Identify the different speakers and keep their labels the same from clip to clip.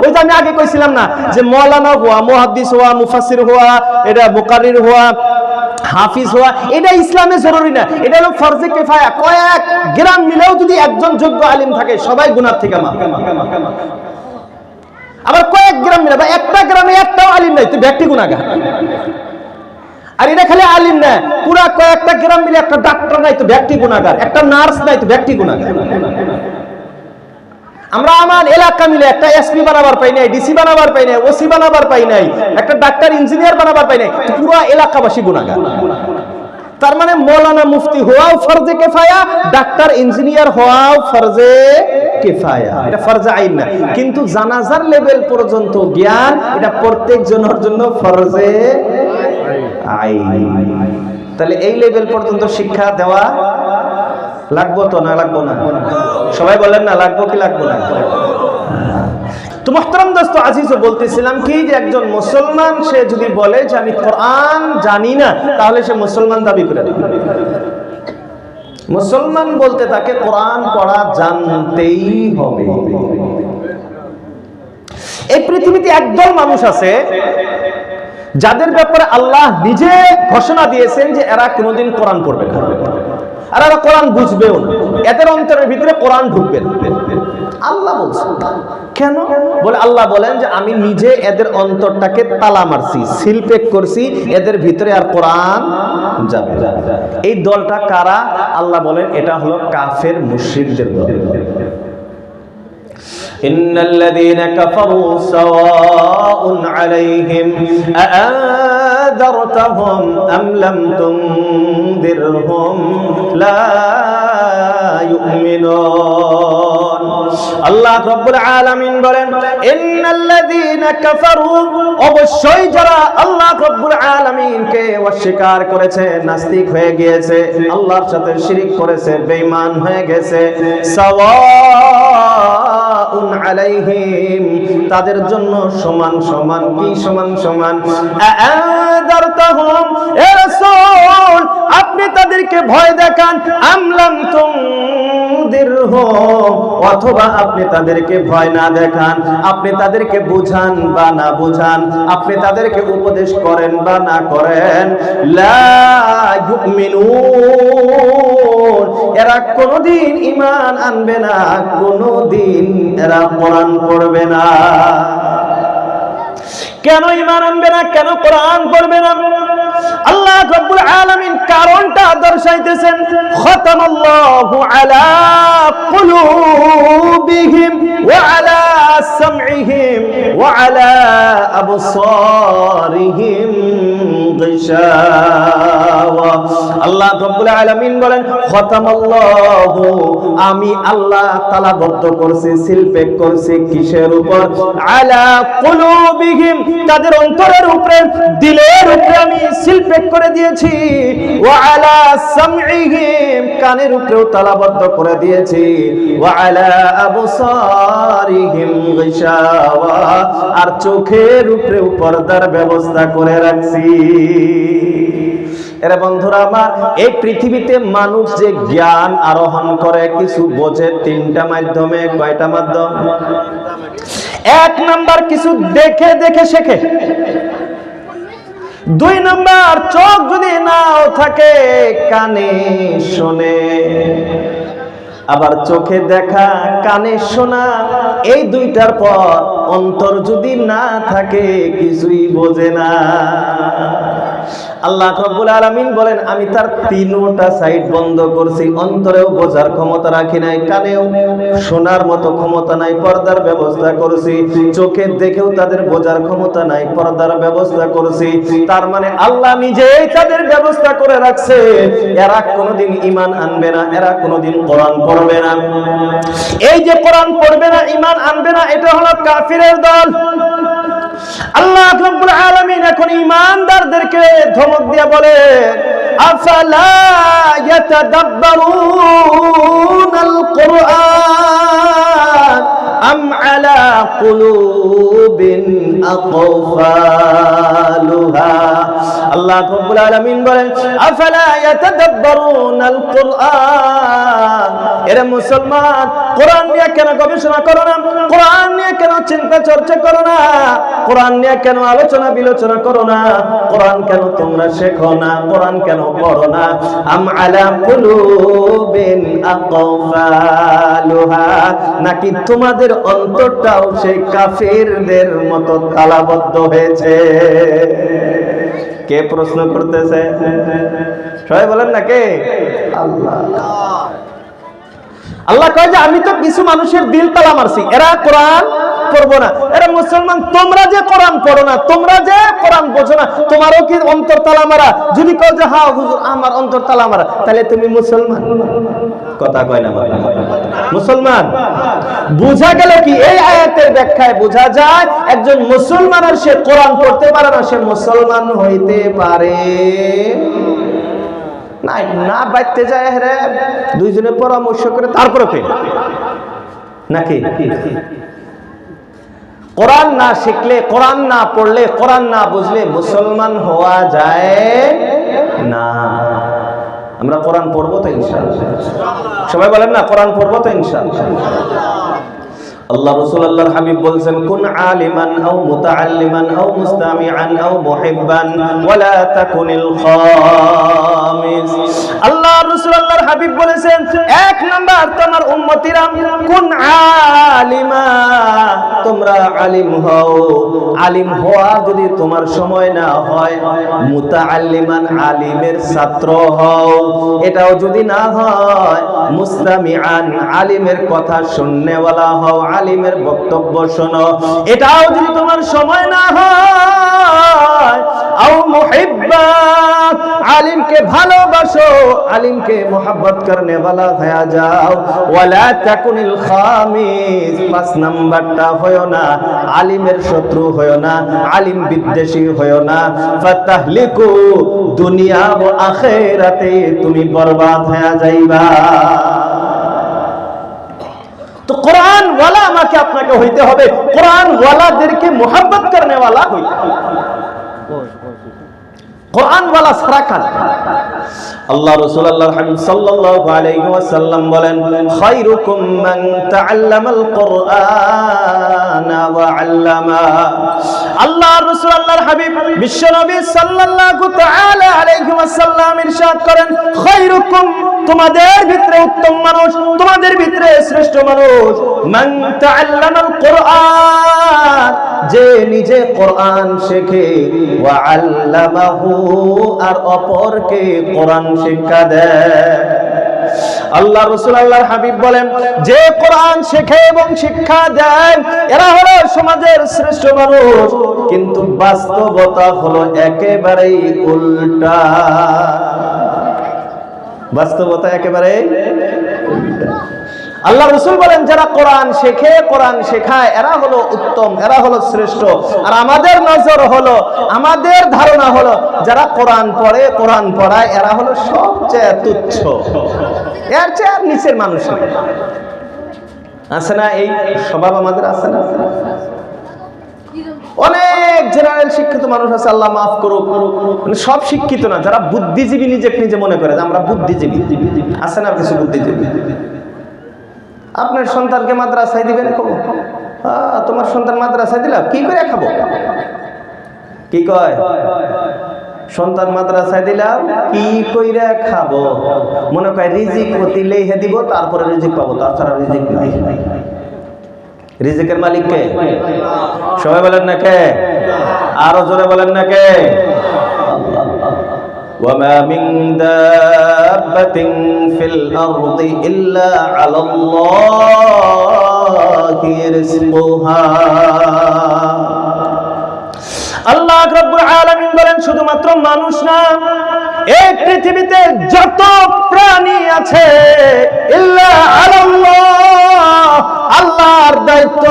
Speaker 1: ওই যে আমি আগে কইছিলাম না যে মাওলানা হওয়া, মুহাদ্দিস হওয়া, মুফাসসির হওয়া, এটা মুকাররির হওয়া, হাফিজ হওয়া এটা ইসলামে জরুরি না, এটা হলো ফরজে কিফায়া। কয়েক গ্রাম মিলেও যদি একজন যোগ্য আলিম থাকে সবাই গুনাহ থেকে মাফ। আবার কয়েক গ্রাম মিলে বা একটা গ্রামে একটাও আলিম নাই তো ব্যক্তি গুনাহগার। আর এটা খালি আলিম না, পুরা কয়েকটা গ্রাম মিলে একটা ডাক্তার নাই তো ব্যক্তি গুনাহগার, একটা নার্স নাই তো ব্যক্তি গুনাহগার। আমরা আমার এলাকা মিলে একটা এসপি বানাবার পাই নাই, ডিসি বানাবার পাই নাই, ওসি বানাবার পাই নাই, একটা ডাক্তার ইঞ্জিনিয়ার বানাবার পাই নাই, পুরো এলাকাবাসী গুনাহগার। তার মানে মৌলানা মুফতি হওয়াও ফরজে কিফায়া, ডাক্তার ইঞ্জিনিয়ার হওয়াও ফরজে কিফায়া, এটা ফরজে আইন না। কিন্তু জানাজার লেভেল পর্যন্ত জ্ঞান এটা প্রত্যেক জনের জন্য ফরজে আইন। তাহলে এই লেভেল পর্যন্ত শিক্ষা দেওয়া লাগবো তো না লাগবো না? সবাই বলেন না লাগবো কি লাগবো না? তো মুহতারাম দোস্ত আজিজ, বলতেছিলাম কি যে একজন মুসলমান সে যদি বলে যে আমি কোরআন জানি না, তাহলে সে মুসলমান দাবি করে। মুসলমান বলতে তাকে কোরআন পড়া জানতেই হবে। এই পৃথিবীতে একদল মানুষ আছে যাদের ব্যাপারে আল্লাহ নিজে ঘোষণা দিয়েছেন যে এরা কোনোদিন কোরআন পড়বে না, আর এরা কোরআন বুঝবেও না, এদের অন্তরের ভিতরে কোরআন ঢুকবে না। আল্লাহ বলছেন কেন? বলে আল্লাহ বলেন যে আমি নিজে এদের অন্তরটাকে তালা মারছি, সিল প্যাক করছি, এদের ভিতরে আর কোরআন যাবে না। এই দলটা কারা? আল্লাহ বলেন এটা হলো কাফের মুশরিকদের দল। ইন্নাল্লাযীনা কাফারু সাওয়াউন আলাইহিম আআযারতাহুম আম লাম তুনযিরহুম লা ইউমিনুন। আল্লাহ রাব্বুল আলামিন বলেন ইন্নাল্লাযীনা কাফারু, অবশ্যই যারা আল্লাহ রাব্বুল আলামিনকে অস্বীকার করেছে, নাস্তিক হয়ে গিয়েছে, আল্লাহর সাথে শিরক করেছে, বেঈমান হয়ে গেছে, সাওয়াউন আলাইহিম, তাদের জন্য সমান সমান। কি সমান সমান? আআযারতাহুম, এ রাসূল আপনি তাদেরকে ভয় দেখান, আমলাম তুনযিরহুম, অথবা আপনি তাদেরকে ভয় না দেখান, আপনি তাদেরকে বুঝান বা না বুঝান, আপনি তাদেরকে উপদেশ করেন বা না করেন, লা ইউমিনুন, এরা কোনদিন ঈমান আনবে না, কোনদিন এরা কোরআন পড়বে না। কেন ঈমান আনবে না? কেন কোরআন পড়বে না? আল্লাহ রাব্বুল আলামিন কারণটা দর্শাইতেছেন। খাতামাল্লাহু আলা কুলুবিহিম ওয়া আলা সামঈহিম ওয়া আলা আবসারিহিম গিশাওয়া। আল্লাহ রাব্বুল আলামিন বলেন খাতামাল্লাহু, আমি আল্লাহ তালাবদ্ধ করছি, সিলপেক করছি কিসের উপর? আলা কুলুবিহিম, তাদের অন্তরের উপরে, দিলের উপরে আমি সিলপেক করে দিয়েছি, ওয়া আলা সামঈহিম, কানের উপরেও তালাবদ্ধ করে দিয়েছি, ওয়া আলা আবসারিহিম গিশাওয়া, আর চোখের উপরে পর্দার ব্যবস্থা করে রাখছি। এরা বন্ধুরা আমার, এই পৃথিবীতে মানুষ যে জ্ঞান আরোহণ করে কিছু বোঝে তিনটা মাধ্যমে। কয়টা মাধ্যম? এক নাম্বার কিছু দেখে দেখে শেখে, দুই নাম্বার চোখ যদি নাও থাকে কানে শোনে, আবার চোখে দেখা কানে শোনা, এই দুইটার পর অন্তর যদি না থাকে কিছুই বোঝে না। আল্লাহ রাব্বুল আলামিন বলেন আমি তার তিনটা সাইড বন্ধ করছি, অন্তরেও বোঝার ক্ষমতা রাখি নাই, কানেও শোনার মতো ক্ষমতা নাই, পর্দার ব্যবস্থা করছি, চোখে দেখেও তাদের বোঝার ক্ষমতা নাই, পর্দার ব্যবস্থা করছি। তার মানে আল্লাহ নিজেই তাদের ব্যবস্থা করে রাখছে, এরা কোনোদিন ঈমান আনবে না, এরা কোনোদিন কোরআন পড়বে না। এই যে কোরআন পড়বে না, ঈমান আনবে না, এটা হলো কাফিরের দল। আল্লাহ রাব্বুল আলামিন এখন ঈমানদারদেরকে ধমক দিয়ে বলে আফালা ইয়াতাদাব্বারুনাল কুরআন, আম আলা কুলুবিন আকফালুহা। আল্লাহ রাব্বুল আলামিন বলেন আফালা ইয়াতাদাব্বারুনাল কুরআন। এরা মুসলমান, কোরআন নিয়ে কেন গবেষণা করো না? কোরআন নিয়ে কেন চিন্তা চর্চা করো না? কোরআন নিয়ে কেন আলোচনা বিলোচনা করো না? কোরআন কেন তোমরা শেখো না? কোরআন কেন পড়ো না? আম আলা কুলুবিন আকফালুহা, নাকি তোমাদের অন্তরটাও সেই কাফিরদের মতো তালাবদ্ধ হয়েছে? কে প্রশ্ন করতেছে? সবাই বলেন না কে? আল্লাহ। আল্লাহ কয় যে আমি তো কিছু মানুষের দিল তালা মারছি, এরা কোরআন পড়বো না। এরা মুসলমান, তোমরা যে কোরআন পড়ো না, তোমরা যে কোরআন বোঝো না, তোমারও কি অন্তর তালা মারা? যদি কও যে হ্যাঁ হুজুর আমার অন্তর তালা মারা, তাহলে তুমি মুসলমান? কথা কয় না মুসলমান? বুঝা গেল কি? এই আয়াতের ব্যাখ্যায় বোঝা যায় একজন মুসলমান আর সে কোরআন পড়তে পারে না, সে মুসলমান হইতে পারে না। না বাইতে যায় রে, দুইজনে পরামর্শ করে তারপরে পেন নাকি? কোরআন না শিখলে, কোরআন না পড়লে, কোরআন না বুঝলে মুসলমান হওয়া যায় না। আমরা কোরআন পড়বো তো ইনশাআল্লাহ। সবাই বলেন না কোরআন পড়বো তো ইনশাআল্লাহ। আল্লাহ রাসূল আল্লাহর হাবিব বলেন কুন আলিমান আও মুতাআল্লিমান আও মুস্তামিআন আও মুহিব্বান ওয়ালা তাকুনিল খামিস। আল্লাহ রাসূল আল্লাহর হাবিব বলেছেন এক নাম্বার তোমার উম্মতিরা কুন আলিমা, তোমরা আলিম হও। আলিম হওয়া যদি তোমার সময় না হয়, মুতাআল্লিমান আলিমের ছাত্র হও। এটাও যদি না হয়, মুস্তামিআন আলিমের কথা শুননেওয়ালা হও, আলিমের বক্তব্য শোনো। এটাও যদি তোমার সময় না হয়, আও মুহিব্বা আলিমকে ভালোবাসো, আলিমকে মোহাব্বত করনে वाला হয়ে যাও। ওয়ালা তাকুনিল খামিস, পাঁচ নাম্বারটা হয়ো না আলিমের শত্রু হয়ো না, আলিম বিদ্বেষী হয়ো না। ফাতাহলিকু দুনিয়া ও আখিরাতে, তুমি বরবাদ হয়ে যাইবা। তো কোরআন ওয়ালা আমাকে আপনাকে হইতে হবে, কোরআন ওয়ালাদেরকে মোহাব্বত করনে वाला হইতে হবে। কোরআন ওয়ালা সারা কাজ। আল্লাহ রাসূল আল্লাহর হাবিব সাল্লাল্লাহু আলাইহি ওয়াসাল্লাম বলেন খায়রুকুম মান তাআল্লামাল কুরআনা ওয়া আল্লামা। আল্লাহ রাসূল আল্লাহর হাবিব বিশ্বনবী সাল্লাল্লাহু তাআলা আলাইহি ওয়াসাল্লাম ইরশাদ করেন খায়রুকুম, তোমাদের ভিতরে উত্তম মানুষ, তোমাদের ভিতরে শ্রেষ্ঠ মানুষ, মান তাআল্লামাল কুরআন, যে নিজে কোরআন শেখে, ওয়া আল্লামাহু, আর অপরকে কোরআন শিক্ষা দেয়। আল্লাহ রাসূল আল্লাহর হাবিব বলেন যে কোরআন শেখে এবং শিক্ষা দেয় এরা হলো সমাজের শ্রেষ্ঠ মানুষ, কিন্তু বাস্তবতা হলো একেবারেই উল্টা। বাস্তবতা একেবারে উল্টা। আল্লাহ রাসূল বলেন যারা কোরআন শেখে, কোরআন শেখায়, এরা হলো উত্তম, এরা হলো শ্রেষ্ঠ। আর আমাদের নজর হলো, আমাদের ধারণা হলো যারা কোরআন পড়ে, কোরআন পড়ায়, এরা হলো সবচেয়ে তুচ্ছ, এর চেয়ে আর নিচের মানুষ নেই। আছে না এই স্বভাব আমাদের? আছে না? অনেক জেনারেল শিক্ষিত মানুষ আছে, আল্লাহ মাফ করুক, মানে সব শিক্ষিত না, যারা বুদ্ধিজীবী নিজেকে নিজে মনে করে যে আমরা বুদ্ধিজীবী। আছে না কিছু বুদ্ধিজীবী? আপনার সন্তানকে মাদ্রাসায় দিবেন, তোমার সন্তান মাদ্রাসায় দিলাম কি করে খাবো? কি কয়? সন্তান মাদ্রাসায় দিলাম কি কইরা খাবো? মনে কয় রিজিক অতি লেহে দিব, তারপরে রিজিক পাবো, তাছাড়া রিজিক নাই। রিজিকের মালিক কে? সবাই বলেন না কে? আরো জোরে বলেন না কে? وما من دابة في الأرض إلا على الله رزقها। আল্লাহ রাব্বুল আলামিন বলেন শুধুমাত্র মানুষ না, এই পৃথিবীতে যত প্রাণী আছে ইল্লা আলাল্লাহ, আল্লাহর দায়িত্ব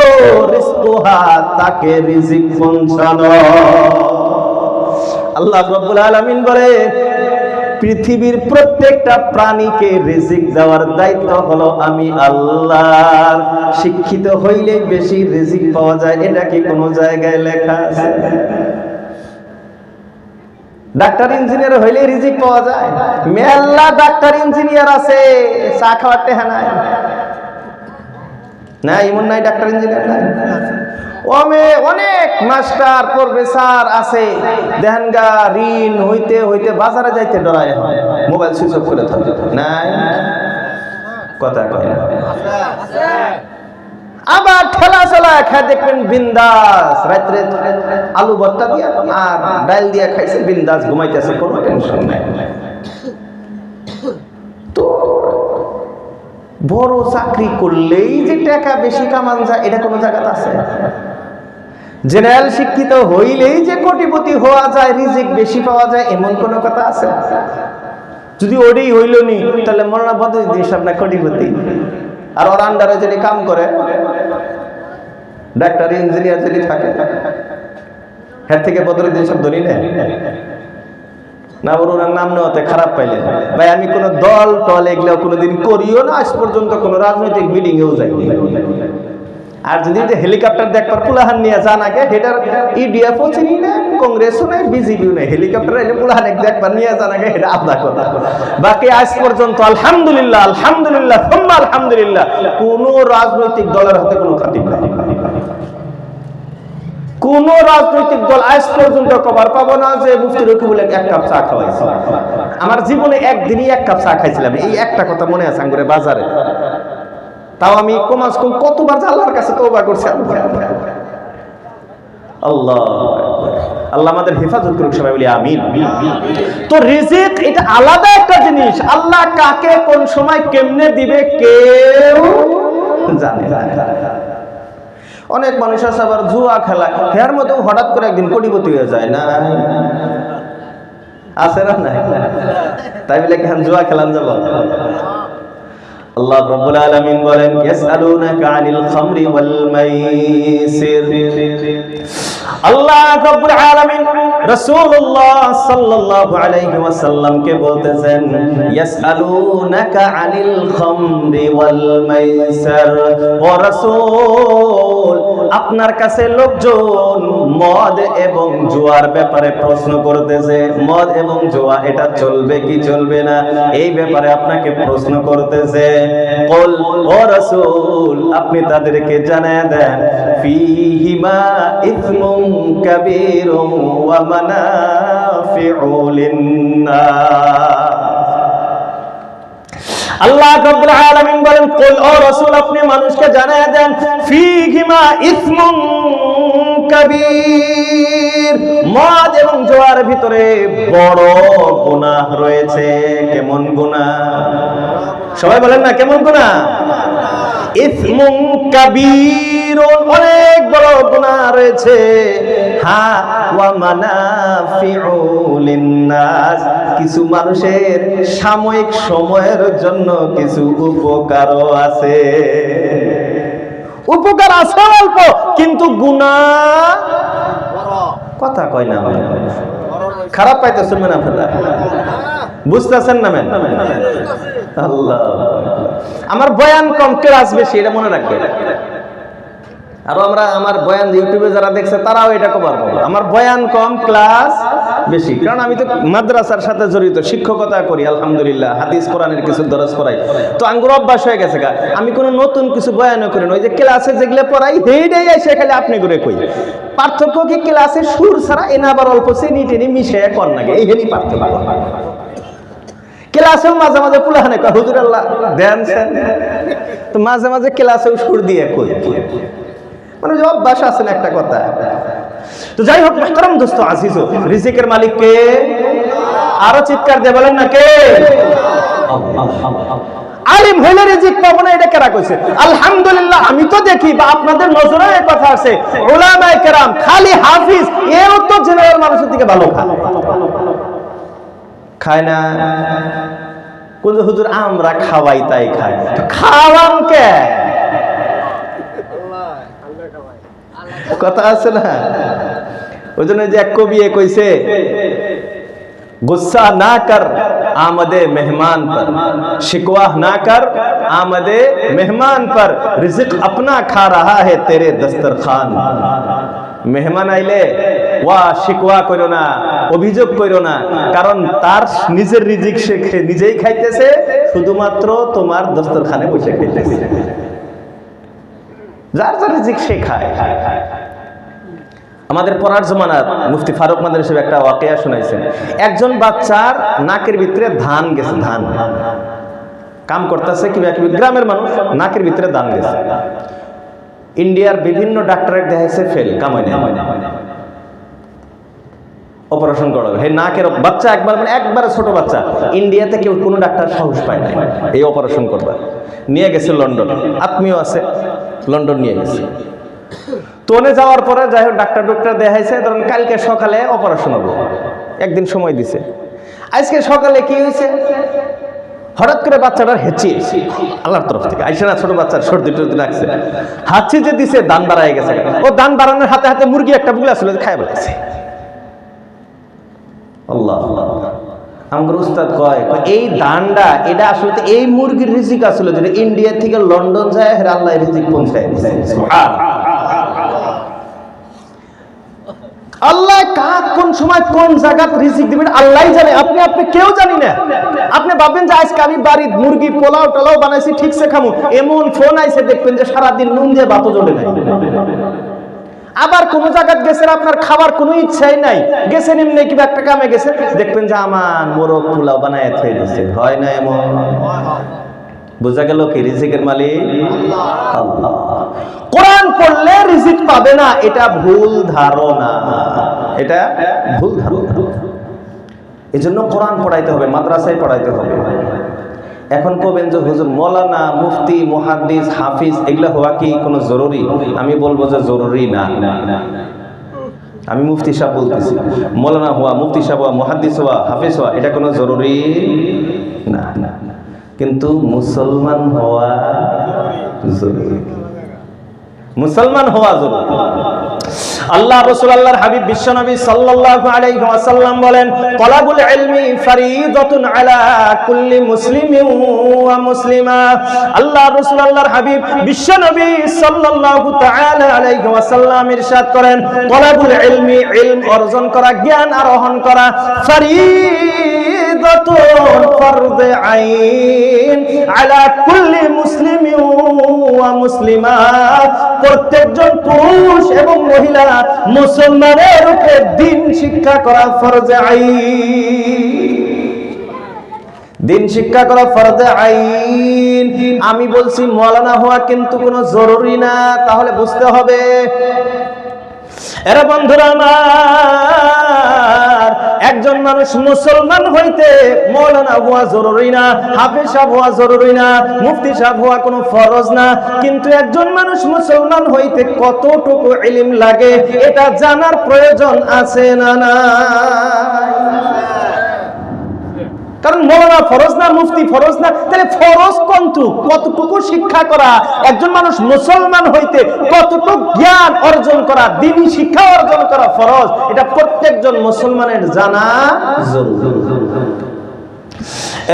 Speaker 1: রিজকুহা, তাকে রিজিক পৌঁছানো। আল্লাহ রাব্বুল আলামিন বলে পৃথিবীর প্রত্যেকটা প্রাণীকে রিজিক দেওয়ার দায়িত্ব হলো আমি আল্লাহর। শিক্ষিত হইলে বেশি রিজিক পাওয়া যায়, এটা কি কোনো জায়গায় লেখা আছে? ডাক্তার ইঞ্জিনিয়ার হইলে রিজিক পাওয়া যায়? মেলা ডাক্তার ইঞ্জিনিয়ার আছে, চা খাওয়ার টেহা নাই। না এমন নাই ডাক্তার ইঞ্জিনিয়ার নাই, অনেক মাস্টার প্রফেসর আছে, দেখেন গা ঋণ হইতে হইতে বাজারে যাইতে ডরায়, মোবাইল সুইচ অফ করে থাকে। নাই কথা কয় না। আবার ঠেলা চলা খায় দেখবেন বিন্দাস, রাত্রে আলু ভর্তা দিয়া আর ডাল দিয়া খাইছে, বিন্দাস ঘুমাইতেছে, কোনো টেনশন নাই। তো বড় চাকরি করলেই যে টাকা বেশি কামান যায়, এটা কোনো জায়গাতে আছে? জেনারেল শিক্ষিত হইলেই যে কোটিপতি হওয়া যায়, রিজিক বেশি পাওয়া যায়, এমন কোন কথা আছে? যদি ওটাই হইল নি, তাহলে মৌলানা বদরুদ্দীন সাহেব না কোটিপতি, আর ওর আন্ডারে যদি কাম করে ডাক্তার ইঞ্জিনিয়ার যদি থাকে, এর থেকে বদরুদ্দীন সাহেব ধনী নেয় না? ওর নাম নেওয়াতে খারাপ পাইলেন ভাই। আমি কোন দল টল এগুলো কোনোদিন করিও না, আজ পর্যন্ত কোন রাজনৈতিক মিটিং এও যাইনি। আর যদি হেলিকপ্টার দেখবার পুলাহান নিয়ে যান আগে, সেটার ইডিএফও চিনি না, কংগ্রেসও নাই, বিজেপিও নাই, হেলিকপ্টার এলে পুলাহান দেখবার নিয়ে যান আগে, এটা আপনার কথা। বাকি আজ পর্যন্ত আলহামদুলিল্লাহ আলহামদুলিল্লাহ আলহামদুলিল্লাহ কোন রাজনৈতিক দলের হাতে কোনো খাতির নাই। কোন রাজনৈতিক দল আজ পর্যন্ত খবর পাবো না যে মুফতি রকিবুল এক কাপ চা খাওয়াইছে। আমার জীবনে একদিনই এক কাপ চা খাইছিলাম, এই একটা কথা মনে আছে আঙ্গুরে বাজারে। তাও আমি কমাস কম কতবার আল্লাহর কাছে তওবা করছি। আল্লাহ আল্লাহ আমাদের হেফাজত করুক, সবাই বলি আমিন। তো রিজিক এটা আলাদা একটা জিনিস, আল্লাহ কাকে কোন সময় কেমনে দিবে কেউ জানে না। অনেক মানুষ আছে আবার জুয়া খেলা, এর মতো হঠাৎ করে একদিন কোটিপতি হয়ে যায় না, আছে না? নাই তাই বলে কেন জুয়া খেলান যাব? আল্লাহ রাব্বুল আলামিন বলেন ইয়াসআলুনাকা আনিল খামরি ওয়াল মাইসির। আল্লাহ রাব্বুল আলামিন রাসূলুল্লাহ সাল্লাল্লাহু আলাইহি ওয়াসাল্লামকে বলতেছেন ইয়াসআলুনাকা আনিল খামরি ওয়াল মাইসির। ও রাসূল, আপনার কাছে লোকজন মদ এবং জুয়ার ব্যাপারে প্রশ্ন করতেছে। মদ এবং জুয়া এটা চলবে কি চলবে না, এই ব্যাপারে আপনাকে প্রশ্ন করতেছে। কুল, ও রাসূল, আপনি তাদেরকে জানায় দেন ফীহিমা ইসমুন কাবীরুন ওয়া মানাফিউ লিন-নাস। আল্লাহ রাব্বুল আলামিন বলেন কুল, ও রাসূল, আপনি মানুষকে জানায় দেন ফীহিমা ইসমুন কাবীর, মদ এবং জুয়ার ভিতরে বড় গুনাহ রয়েছে। কেমন গুনাহ? সবাই বলেন না কেমন গুনাহ? ইসমুন কাবীর, অনেক বড় গুনাহ রয়েছে। হ্যাঁ, ওয়া মানাফিউ লিন-নাস, কিছু মানুষের সাময়িক সময়ের জন্য কিছু উপকারও আছে। উপকার আছে অল্প, কিন্তু গুনাহ কথা কয় না। খারাপ পাইতে শুনবেন আপনারা, বুঝতেছেন না? আল্লাহ, আমার বয়ান কম, ক্লাস বেশি, এটা মনে রাখবেন। আর আমার বয়ান ইউটিউবে যারা দেখছে তারাও এটা কভার করবে। আমার বয়ান কম, ক্লাস বেশি, কারণ আমি তো মাদ্রাসার সাথে জড়িত, শিক্ষকতা করি আলহামদুলিল্লাহ, হাদিস কোরআনের কিছু দরজ পড়াই। তো আঙ্গুর অভ্যাস হয়ে গেছে গা, আমি কোনো নতুন কিছু বয়ানও করি না। ওই যে ক্লাসে যেগুলো পড়াই সেইটাই এসে খালি আপনি করে কই। পার্থক্য কি ক্লাসে সুর ছাড়া এনে আবার অল্প চিনি টেনি মিশে কর নাকি, এইখানেই পার্থক্য। ক্লাসেও মাঝে মাঝে পুলাহানে কয় হুজুর আল্লাহ দেন, তো মাঝে মাঝে ক্লাসেও সুর দিয়ে কই, মানে যে অভ্যাস আছে না একটা কথা। তো যাই হোক মুহতারাম দোস্ত আজিজ, রিজিকের মালিক কে? আরো চিৎকার দিয়ে বলেন না কে? আলিম হইলে রিজিক পাবো না, এটা কারা কইছে? আলহামদুলিল্লাহ, আমি তো দেখি বা আপনাদের নজরে এই কথা আছে, উলামায়ে কেরাম খালি হাফিজ এও তো জেনারেল মানুষের থেকে ভালো খায় না। কোন হুজুর আমরা খাওয়াই তাই খাই, খাওয়ান কে? কথা আছে না? ওই জন্য যে এক কবি কইছে, গুসা না কর आमदे मेहमान पर, शिकवा ना कर आमदे मेहमान पर, रिज़्क अपना खा रहा है तेरे दस्तरखान। মেহমান আইলে ওয়া শিকওয়া করো না, অভিযোগ করো না, কারণ তার নিজের রিজিক সে নিজেই খাইতেছে, শুধুমাত্র তোমার দস্তরখানে বসে খাইতেছে। যার যার রিজিক সে খায়। আমাদের পড়ার জমানার মুফতি ফারুক মাদানী সাহেব একটা ওয়াকিয়া শোনাইছেন। একজন বাচ্চার নাকের ভিতরে ধান গেছে, ধান কাম করতেছে কিবা কিবি, গ্রামের মানুষ, নাকের ভিতরে ধান গেছে। ইন্ডিয়ার বিভিন্ন ডাক্তারের দেখাইছে ফেল, কামাই না, অপারেশন করা হবে। নাকের বাচ্চা একবার, মানে একবারে ছোট বাচ্চা, ইন্ডিয়াতে কেউ কোনো ডাক্তার সাহস পায় না এই অপারেশন করবার। নিয়ে গেছে লন্ডন, আত্মীয় আছে, লন্ডন নিয়ে গেছে। তোনে যাওয়ার পরে যাই হোক ডাক্তার দেখাইছে, ধরুন কালকে সকালে অপারেশন হবে, একদিন সময় দিছে। আজকে সকালে কি হয়েছে, হঠাৎ করে বাচ্চাটার হেঁচি আল্লাহর তরফ থেকে আইসে না, ছোট বাচ্চার সর্দি টর্দি লাগছে, হাঁচি যে দিছে দান বাড়ায় গেছে। ও দান বাড়ানোর হাতে হাতে মুরগি একটা বুগলা ছিল, খায় বলেছে। আল্লাহ আমার উস্তাদ কয় এই দানটা এটা আসলে এই মুরগির রিজিক আসলে, যেটা ইন্ডিয়া থেকে লন্ডন যায় আল্লাহ রিজিক পৌঁছায় দিছে। আল্লাহ কার কোন সময় কোন জায়গায় রিজিক দিবেন আল্লাহই জানে, আপনি কেউ জানি না। আপনি ভাববেন যে আজকে আমি বাড়ির মুরগি পোলাও টোলাও বানাইছি ঠিকছে খামু, এমন ফোন আইছে দেখবেন যে সারাদিন নুন দিয়ে ভাতও জ্বলে নাই। আবার কোন জায়গায় গেছেন আপনার খাবার কোনো ইচ্ছাই নাই, গেছেন এমনি কিবা একটা কামে গেছেন, দেখবেন যে আমার মোরগ পোলাও বানায় খেয়ে দিচ্ছে। হয় না এমন? বোঝা গেল কি রিজিকের মালিক আল্লাহ। কোরআন পড়লে রিজিক পাবে না, এটা ভুল ধারণা, এটা ভুল ধারণা। এজন্য কোরআন পড়াইতে হবে, মাদ্রাসায় পড়াইতে হবে। এখন কবেন যে হুজুর মৌলানা, মুফতি, মুহাদ্দিস, হাফিজ এগুলা হওয়া কি কোনো জরুরি? আমি বলবো যে জরুরি না। আমি মুফতি সাহেব বলতেছি, মৌলানা হওয়া, মুফতি সাহেব হওয়া, মুহাদ্দিস হওয়া, হাফিজ হওয়া এটা কোনো জরুরি না, কিন্তু মুসলমান হওয়া জরুরি, মুসলমান হওয়া জরুরি। আল্লাহ রাসূল আল্লাহর হাবিব বিশ্বনবী সাল্লাল্লাহু আলাইহি ওয়াসাল্লাম বলেন, তালাবুল ইলমি ফরিদাতুন আলা কুল্লি মুসলিমিন ওয়া মুসলিমা। আল্লাহ রাসূল আল্লাহর হাবিব বিশ্বনবী সাল্লাল্লাহু তাআলা আলাইহি ওয়াসাল্লাম ইরশাদ করেন, তালাবুল ইলমি, ইলম অর্জন করা, জ্ঞান আরোহণ করা, ফরিদাতুন ফরদে আইন আলা কুল্লি মুসলিমিন ওয়া মুসলিমা। প্রত্যেকজন পুরুষ এবং মহিলা মুসলমানের উপরে দিন শিক্ষা করা ফরজে আইন, দিন শিক্ষা করা ফরজে আইন। আমি বলছি মাওলানা হওয়া কিন্তু কোনো জরুরি না, তাহলে বুঝতে হবে। এরা বন্ধুরা আমার, একজন মানুষ মুসলমান হইতে মাওলানা হওয়া জরুরি না, হাফেজ সাহেব হওয়া জরুরি না, মুফতি সাহেব হওয়া কোনো ফরজ না, কিন্তু একজন মানুষ মুসলমান হইতে কতটুকু ইলম লাগে এটা জানার প্রয়োজন আছে না না? কারণ মৌলানা ফরজ না, মুফতি ফরজ না, তাহলে ফরজ কতটুকু শিক্ষা করা, একজন মানুষ মুসলমান হইতে কতটুকু জ্ঞান অর্জন করা, দ্বীনি শিক্ষা অর্জন করা ফরজ, এটা প্রত্যেকজন মুসলমানের জানা জরুরি।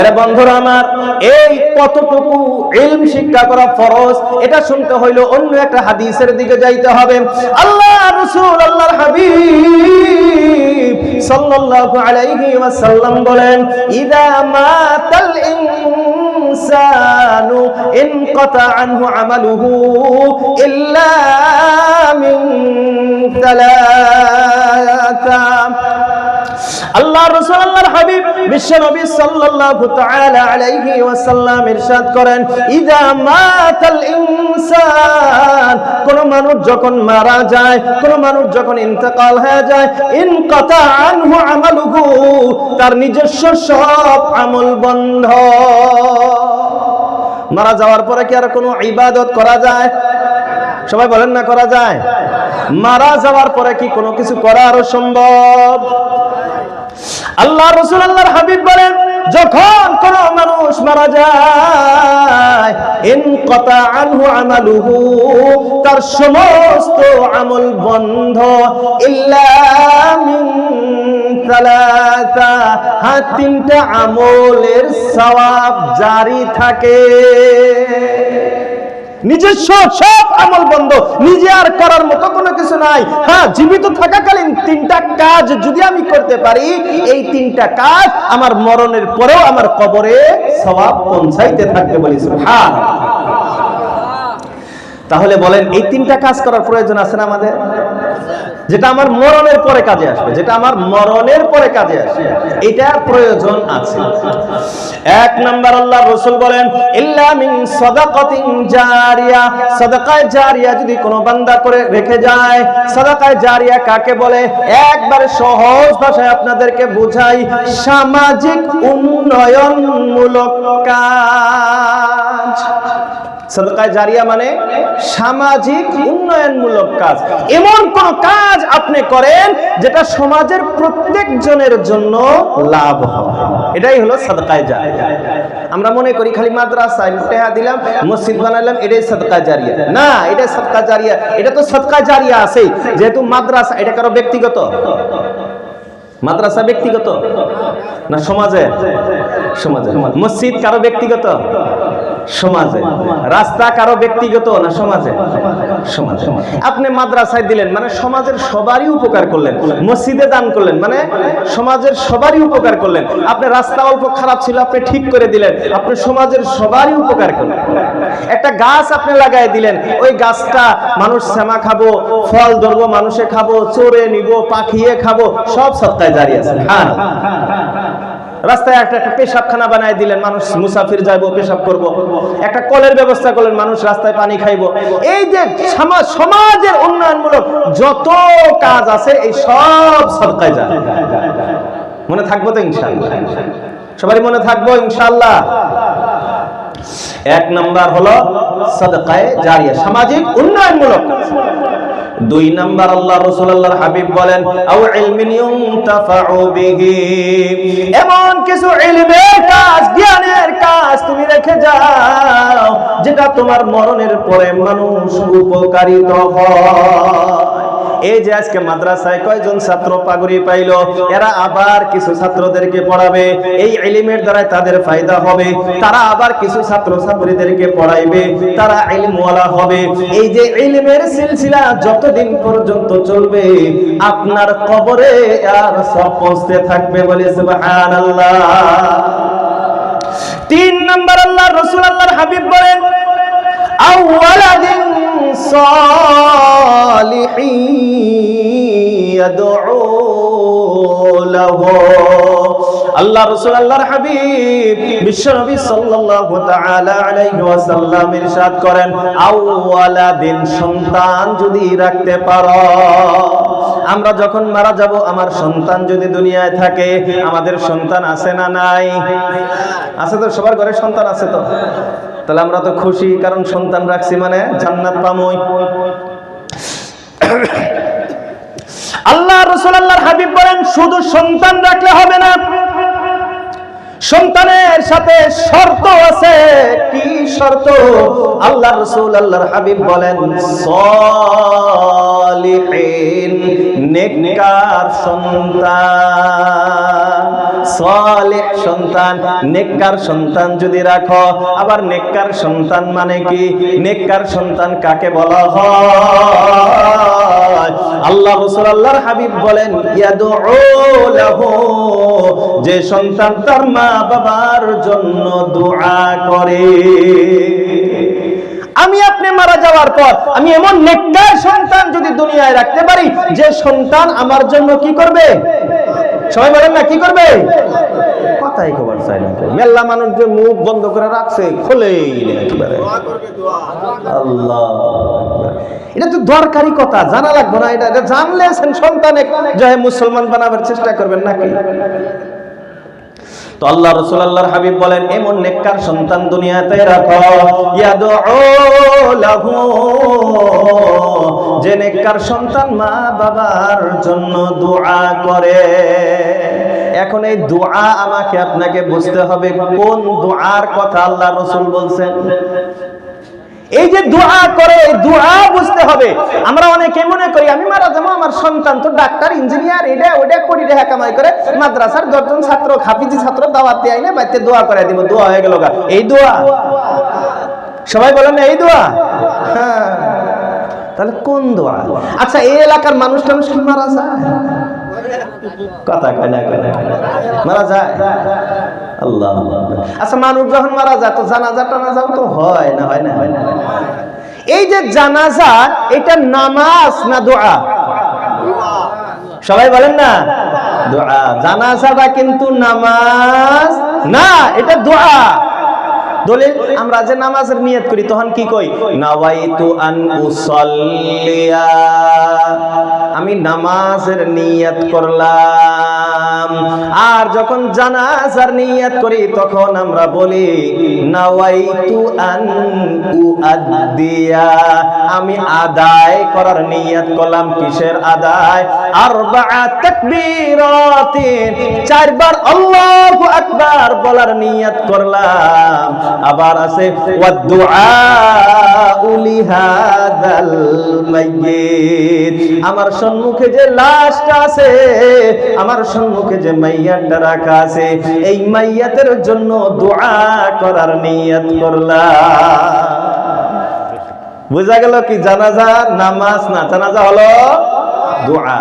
Speaker 1: এরা বন্ধুরা আমার, এই কতটুকু ইলম শিক্ষা করা ফরজ এটা শুনতে হইলো অন্য একটা হাদিসের দিকে যাইতে হবে। আল্লাহ রাসূল আল্লাহর হাবিব সাল্লাল্লাহু আলাইহি ওয়াসাল্লাম বলেন, ইদা মাতাল ইনসানু ইনকাতা আনহু আমালুহু ইল্লা মিন সালাসা। আল্লাহ রাসূল আল্লাহর হাবিব বিশ্বনবী সাল্লাল্লাহু তাআলা আলাইহি ওয়াসাল্লাম ইরশাদ করেন, ইযা মাতাল ইনসান, কোন মানুষ যখন মারা যায়, কোন মানুষ যখন ইন্তেকাল হয়ে যায়, ইনকাতা আনহু আমালুহু, তার নিজস্ব সব আমল বন্ধ। মারা যাওয়ার পরে কি আর কোনো ইবাদত করা যায়? সবাই বলেন না করা যায়? মারা যাওয়ার পরে কি কোনো কিছু করা আরো সম্ভব? আল্লাহ রাসূল আল্লাহর হাবিব বলেন, যখন কোন মানুষ মারা যায়, ইনকাতা আনহু আমালুহু, তার সমস্ত আমল বন্ধ, ইল্লা মিন সালাসা, হ্যাঁ তিনটা আমলের সওয়াব জারি থাকে। নিজস্ব সব আমল বন্ধ, নিজে আর করার মতো কোনো কিছু নাই। হ্যাঁ জীবিত থাকাকালীন তিনটা কাজ যদি আমি করতে পারি, এই তিনটা কাজ আমার মরণের পরেও আমার কবরে সওয়াব পৌঁছাইতে থাকবে বলি সুবহানাল্লাহ। তাহলে বলেন এই তিনটা কাজ করার প্রয়োজন আছে না আমাদের? যেটা আমার মরণের পরে কাজে আসবে, যেটা আমার মরণের পরে কাজে আসবে, এটা প্রয়োজন আছে। এক নাম্বার আল্লাহর রাসূল বলেন ইল্লা মিন সাদাকাতিন জারিয়া, সাদাকায়ে জারিয়া যদি কোনো বান্দা করে রেখে যায়। সাদাকায়ে জারিয়া কাকে বলে? একবারে সহজ ভাষায় আপনাদেরকে বুঝাই, সামাজিক উন্নয়নমূলক কাজ। সাদাকায়ে জারিয়া মানে সামাজিক উন্নয়নমূলক কাজ। এমন কোন কাজ আপনি করেন যেটা সমাজের প্রত্যেকজনের জন্য লাভ হয়, এটাই হলো সাদাকায়ে জারিয়া। আমরা মনে করি খালি মাদ্রাসায় টাকা দিলাম, মসজিদ বানালাম, এটাই সাদাকায়ে জারিয়া। না, এটা সাদাকায়ে জারিয়া, এটা তো সাদাকায়ে জারিয়া আছে। যেহেতু মাদ্রাসা এটা কারো ব্যক্তিগত, মাদ্রাসা ব্যক্তিগত না সমাজে? সমাজে। মসজিদ কারো ব্যক্তিগত? সমাজে। রাস্তা কারো ব্যক্তিগত না সমাজে? সমাজে। আপনি মাদ্রাসায় দিলেন মানে সমাজের সবারই উপকার করলেন, মসজিদে দান করলেন মানে সমাজের সবারই উপকার করলেন। আপনি রাস্তা অল্প খারাপ ছিল, আপনি ঠিক করে দিলেন, আপনি সমাজের সবারই উপকার করলেন। একটা গাছ আপনি লাগাই দিলেন, ওই গাছটা মানুষ শ্যামা খাবো, ফল ধরবো, মানুষে খাবো, চোরে নিব, পাখিয়ে খাবো, সব সাদকায়ে জারিয়া আছে। হ্যাঁ, রাস্তায় একটা পেশাবখানা বানায় দিলেন, মানুষ মুসাফির যাইবো, পেশাব করব। একটা কলের ব্যবস্থা করলেন, মানুষ রাস্তায় পানি খাইবো। এই যে সমাজের উন্নয়নমূলক যত কাজ আছে এই সব সাদকায়ে জারিয়া। মনে থাকবো তো ইনশাআল্লাহ? সবারই মনে থাকবো ইনশাআল্লাহ? এক নাম্বার হলো সাদকায়ে জারিয়া, সামাজিক উন্নয়নমূলক কাজ। দুই নাম্বার আল্লাহ রাসূল আল্লাহর হাবিব বলেন আও ইলমিন ইউনতাফাউ বিহি, এমন কিছু ইলমের কাজ, জ্ঞানের কাজ তুমি রেখে যাও যেটা তোমার মরণের পরে মানুষ উপকারিত হয়। এই যে আজকে মাদ্রাসায় কয়জন ছাত্র পাগড়ি পাইলো, এরা আবার কিছু ছাত্রদেরকে পড়াবে, এই ইলমের দ্বারা তাদের ফায়দা হবে, তারা আবার কিছু ছাত্র ছাত্রীদেরকে পড়াইবে, তারা ইলমওয়ালা হবে। এই যে ইলমের সিলসিলা যতদিন পর্যন্ত চলবে আপনার কবরে আর সব পৌঁছতে থাকবে বলে সুবহানাল্লাহ। তিন নাম্বার আল্লাহর রাসূল আল্লাহর হাবিব বলেন আওয়ালাদিন সালিহিন ইয়াদউ লাহু। আল্লাহ রাসূল আল্লাহর হাবিব বিশ্বনবী সাল্লাল্লাহু তাআলা আলাইহি ওয়াসাল্লাম ইরশাদ করেন আওয়ালাদিন, সন্তান যদি রাখতে পারো। আমরা যখন মারা যাব আমার সন্তান যদি দুনিয়ায় থাকে, আমাদের সন্তান আছে না নাই? আছে তো, সবার ঘরে সন্তান আছে তো। তাহলে আমরা তো খুশি, কারণ সন্তান রাখছি মানে জান্নাত পামই। আল্লাহ রাসূল আল্লাহর হাবিব বলেন শুধু সন্তান রাখলে হবে না, সন্তানের সাথে শর্ত আছে। কি শর্ত? আল্লাহ রাসূল আল্লাহর হাবিব বলেন সালিহিন, নেককার সন্তান। সালেহ সন্তান, নেককার সন্তান যদি রাখো। আবার নেককার সন্তান মানে কি? নেককার সন্তান কাকে বলা হয়? আল্লাহ রাসূল আল্লাহর হাবিব বলেন ইয়াদউ লাহু, যে সন্তান তার মা বাবার জন্য দোয়া করে। আমি আপনি মারা যাওয়ার পর আমি এমন নেককার সন্তান যদি দুনিয়ায় রাখতে পারি, যে সন্তান আমার জন্য কি করবে? সবাই বলেন না, কি করবে? কথাই খবর চাই না। মেলা মানুষ যে মুখ বন্ধ করে রাখছে, খোলেই একেবারে আল্লাহ। এটা তো দরকারি কথা, জানা লাগবে না? এটা জানলে সন্তান জয় মুসলমান বানাবার চেষ্টা করবেন নাকি? তো আল্লাহ রাসূল আল্লাহর হাবিব বলেন এমন নেককার সন্তান দুনিয়াতে রাখো, ইয়াদউ লাহু, যে নেককার সন্তান মা বাবার জন্য দোয়া করে। এখন এই দোয়া আমাকে আপনাকে বুঝতে হবে কোন দোয়ার কথা আল্লাহ রাসূল বলছেন। এই যে দোয়া করে, এই দোয়া বুঝতে হবে। আমরা অনেকে মনে করি আমি মারা যাবো, আমার সন্তান তো ডাক্তার ইঞ্জিনিয়ার, এটা ওটা কোটি টাকা কামাই করে মাদ্রাসার 10 জন ছাত্র হাফিজি ছাত্র দাওয়াত দিয়ে আইনে বাড়িতে দোয়া করে দিব, দোয়া হয়ে গেল। এই দোয়া সবাই বলেন এই দোয়া? হ্যাঁ, তাহলে কোন দোয়া? আচ্ছা, এই এলাকার মানুষ টানুষ কি মারা যায়? কথা কয় না, মারা যায়? আল্লাহ। আচ্ছা, মানুষ যখন মারা যায় তো জানাজা টানাজাও তো হয় না? হয় না? এই যে জানাজা, এটা নামাজ না দোয়া? সবাই বলেন না দোয়া। জানাজাটা কিন্তু নামাজ না, এটা দোয়া। দলিল, আমরা যে নামাজের নিয়ত করি তখন কি কই? নাওয়াইতু আন উসাল্লিয়া, আমি নামাজের নিয়ত করলাম। আর যখন জানাজার নিয়ত করি তখন আমরা বলি নাওয়াইতু আন উআদ্দিয়া, আমি আদায় করার নিয়ত করলাম। কিসের আদায়? আরবাআ তাকবীরাতিন, 4 বার আল্লাহু আকবার বলার নিয়ত করলাম। আবার আছে ওয়াদুআউ লিহাদাল মাইয়িত, আমার সম্মুখে যে লাশটা আছে, আমার সম্মুখে যে মাইয়াতটা রাখা আছে, এই মাইয়াতের জন্য দোয়া করার নিয়ত করলাম। বুঝা গেল কি? জানাজা নামাজ না, জানাজা হলো দোয়া।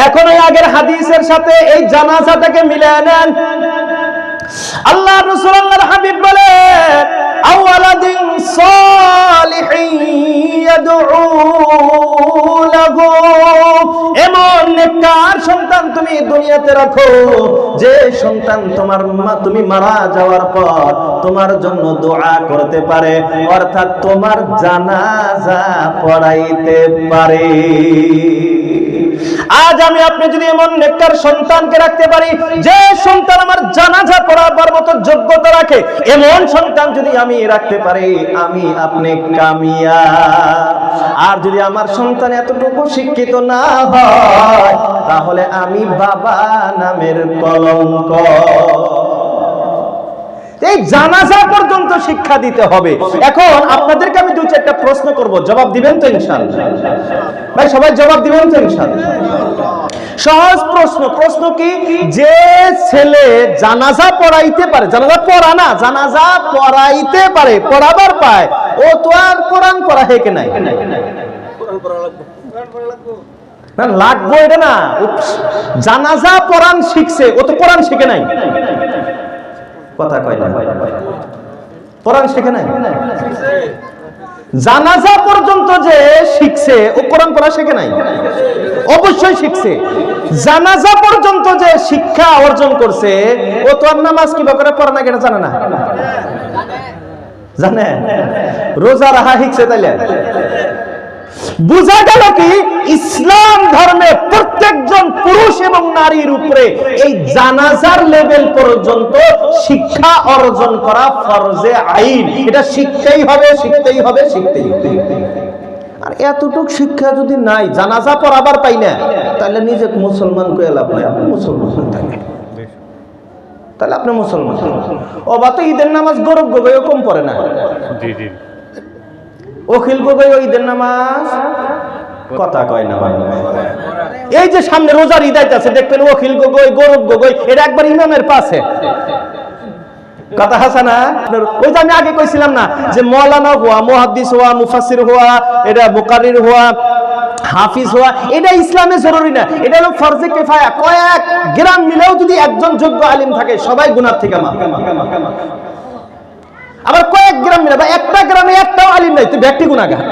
Speaker 1: এখন এই আগের হাদিসের সাথে এই জানাজাটাকে মিলিয়ে নেন। আল্লাহ রাসূল আল্লাহর হাবিব বলেন আওয়ালাদিন সালিহিন ইয়াদউ লাহু, এমন নেককার সন্তান তুমি দুনিয়াতে রাখো যে সন্তান তুমি মারা যাওয়ার পর তোমার জন্য দোয়া করতে পারে, অর্থাৎ তোমার জানাজা পড়াইতে পারে। আজ আমি আপনি যদি এমন নেককার সন্তানকে রাখতে পারি যে সন্তান আমার জানাজা পড়াবার মতো যোগ্যতা রাখে, এমন সন্তান যদি আমি রাখতে পারি, আমি আপনি কামিয়াব। আর যদি আমার সন্তান এতটুকু শিক্ষিত না হয়, তাহলে আমি বাবা নামের কলঙ্ক। এই জানাজা পর্যন্ত শিক্ষা দিতে হবে। এখন আপনাদেরকে আমি 2-4টা প্রশ্ন করব, জবাব দিবেন তো ইনশাআল্লাহ? ভাই সবাই জবাব দিবেন তো ইনশাআল্লাহ? সহজ প্রশ্ন। প্রশ্ন কি? যে ছেলে জানাজা পড়াইতে পারে, জানাজা পড়া না, জানাজা পড়াইতে পারে, পড়াবার পায়, ও তো আর কোরআন পড়া হেকে নাই? লাগবো এটা না, জানাজা পড়ান শিখছে, ও তো কোরআন শিখে নাই। কথা কয় না, কোরআন শিখে নাই। জানাজা পর্যন্ত যে শিখছে, ও কোরআন পড়া শিখে নাই? অবশ্যই শিখছে। জানাজা পর্যন্ত যে শিক্ষা অর্জন করছে, ও তো আর নামাজ কিভাবে করে পড়া না এটা জানে না? জানে? রোজা রাখা শিখছে। তাইলে বুঝা গেল কি? ইসলাম ধর্মে প্রত্যেকজন পুরুষ এবং নারীর উপরে এই জানাজার লেভেল পর্যন্ত শিক্ষা অর্জন করা ফরজে আইন। এটা শিখতেই হবে, শিখতেই হবে, শিখতেই হবে। আর এতটুক শিক্ষা যদি নাই, জানাজা পড়াবার পাই না, তাহলে নিজে মুসলমান কয়ে লাভ নাই। আপনি মুসলমান তাহলে আপনি মুসলমান। ও বা তো ঈদের নামাজ গরব গগৈও কম পড়ে না। অখিল গগৈ ঈদের নামাজ কথা কয় না। এই যে সামনে রোজার ঈদ আইতাছে, দেখবেন অখিল গগৈ, গৌরব গগৈ, এটা একবার ইমামের পাশে। কথা হাসা না? ওই যে আমি আগে কইছিলাম না যে মৌলানা হওয়া, মুহাদ্দিস হওয়া, মুফাসসির হওয়া, এটা মুকাররির হওয়া, হাফিজ হওয়া, এটা ইসলামে জরুরি না, এটা হলো ফরজে কিফায়া। কয়েক গ্রাম মিলেও যদি একজন যোগ্য আলিম থাকে, সবাই গুনাহ থেকে মাফ। আবার কয়েক গ্রাম মিলে বা একটা গ্রামে একটাও আলিম নাই, তো ব্যক্তি গুনাহগার।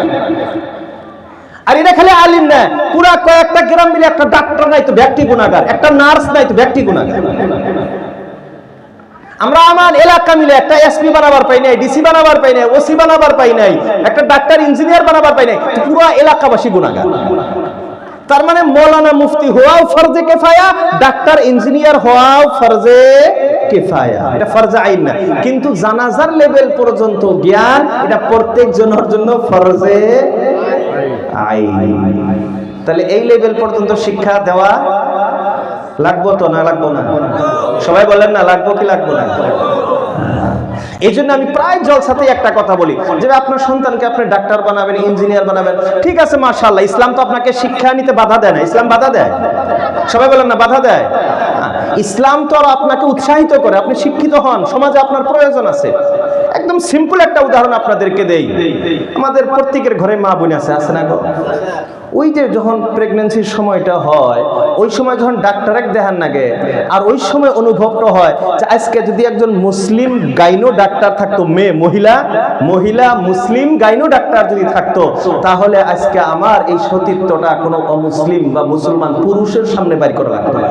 Speaker 1: আর এটা খালি আলিম না, পুরা কয়েকটা গ্রাম মিলে একটা ডাক্তার নাই, তো ব্যক্তি গুনাহগার। একটা নার্স নাই, তো ব্যক্তি গুনাহগার। আমরা আমার এলাকা মিলে একটা এসপি বানাবার পাই নাই, ডিসি বানাবার পাই নাই, ওসি বানাবার পাই নাই, একটা ডাক্তার ইঞ্জিনিয়ার বানাবার পাই নাই, পুরো এলাকাবাসী গুনাহগার। তার মানে মৌলানা মুফতি হওয়াও ফরজে কিফায়া, ডাক্তার ইঞ্জিনিয়ার হওয়াও ফরজে কিফায়া, এটা ফরজে আইন না। কিন্তু জানাজার লেভেল পর্যন্ত জ্ঞান, এটা প্রত্যেক জনের জন্য ফরজে আইন। তাহলে এই লেভেল পর্যন্ত শিক্ষা দেওয়া লাগবো তো না লাগবো না? সবাই বলেন না লাগবো কি লাগবো না? এই জন্য আমি প্রায় জলসাতেই একটা কথা বলি যে আপনার সন্তানকে আপনি ডাক্তার বানাবেন, ইঞ্জিনিয়ার বানাবেন, ঠিক আছে মাশাআল্লাহ, ইসলাম তো আপনাকে শিক্ষা নিতে বাধা দেয় না। ইসলাম বাধা দেয়? সবাই বলেন না বাধা দেয়। ইসলাম তো আর আপনাকে উৎসাহিত করে, আপনি শিক্ষিত হন, সমাজে আপনার প্রয়োজন আছে। একদম সিম্পল একটা উদাহরণ আপনাদেরকে দেই। আমাদের প্রত্যেকের ঘরে মা বোন আছে না গো? ওই যে যখন প্রেগন্যান্সির সময়টা হয়, ওই সময় যখন ডাক্তারের দেখান লাগে, আর ওই সময় অনুভবটা হয় যে আজকে যদি একজন মুসলিম গাইনো ডাক্তার থাকতো, মহিলা মুসলিম গাইনো ডাক্তার যদি থাকতো, তাহলে আজকে আমার এই সতীত্বটা কোনো অমুসলিম বা মুসলমান পুরুষের সামনে বাইর করা লাগতো না।